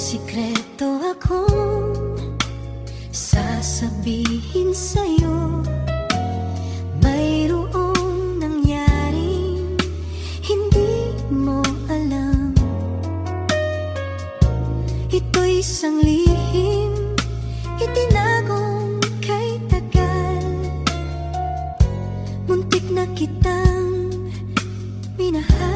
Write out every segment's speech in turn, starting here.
sikreto akong sasabihin sa'yo. Mayroong nangyaring hindi mo alam. Ito'y isang lihim, itinagong kay tagal. Muntik na kitang minahal.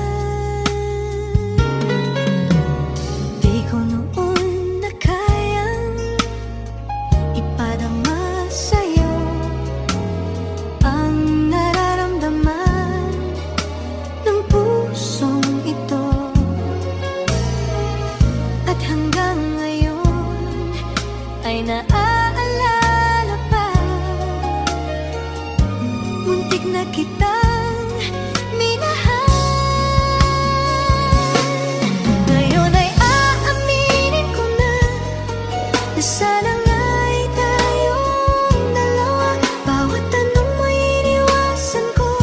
Ay naaalala pa, muntik na kitang minahal. Ngayon ay aaminin ko na sana nga'y tayong dalawa. Bawat tanong mo'y iniwasan ko.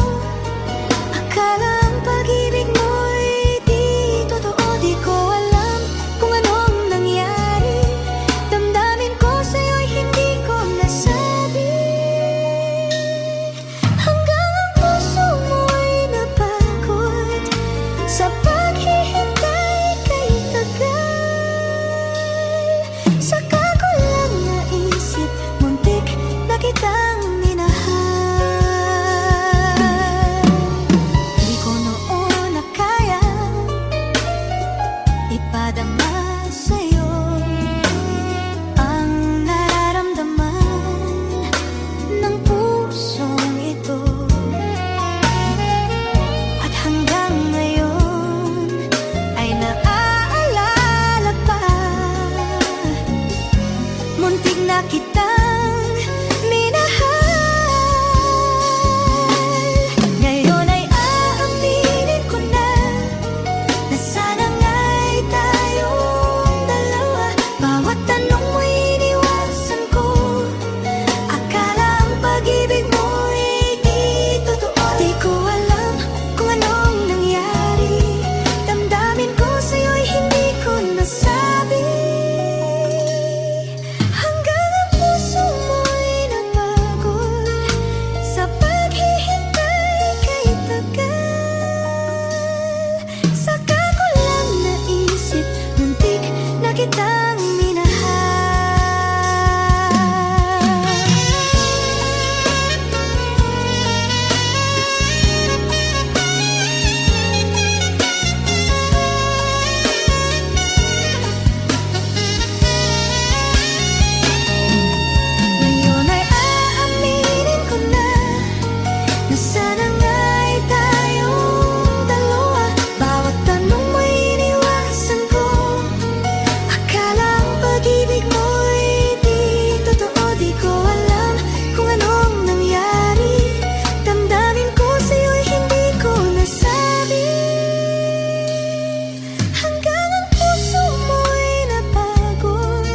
Akala ang pag-ibig mo'y di totoo. Di ko alam kung anong nangyari. Damdamin ko sa'yo'y hindi ko nasabi. Hanggang ang puso mo'y napagod sa paghihintay kay tagal. Saka ko lang naisip, muntik na kitang minahal. Di ko noon na kaya ipadama sa'yo ang nararamdaman ng pusong ito. At hanggang ngayon ay naaalala pa, muntik na kitang minahal. Ngayon ay aaminin ko na sana nga'y tayong dalawa. Bawat tanong mo'y iniwasan ko. Akala ang pag-ibig mo'y di totoo. Di ko alam kung anong nangyari. Damdamin ko sa'yo'y hindi ko nasabi. Hanggang ang puso mo'y napagod sa paghihintay kay tagal. Saka ko lang naisip, muntik na kitang minahal. Ngayon ay aaminin ko na sana nga'y tayong dalawa. Bawat tanong mo'y iniwasan ko. Akala ang pag-ibig mo'y di totoo. Di ko alam kung anong nangyari. Damdamin ko sa'yo'y hindi ko nasabi. Hanggang ang puso mo'y napagod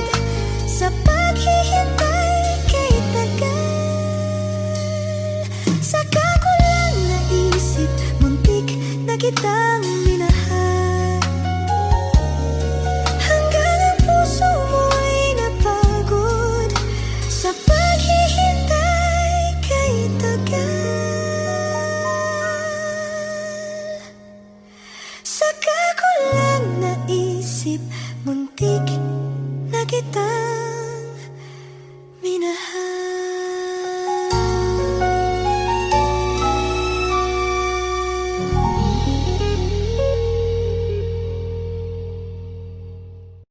sa paghihintay kay tagal. Saka ko lang naisip, muntik na kitang minahal. Hanggang ang puso mo'y napagod sa paghihintay kay tagal. Saka ko lang naisip, muntik na kitang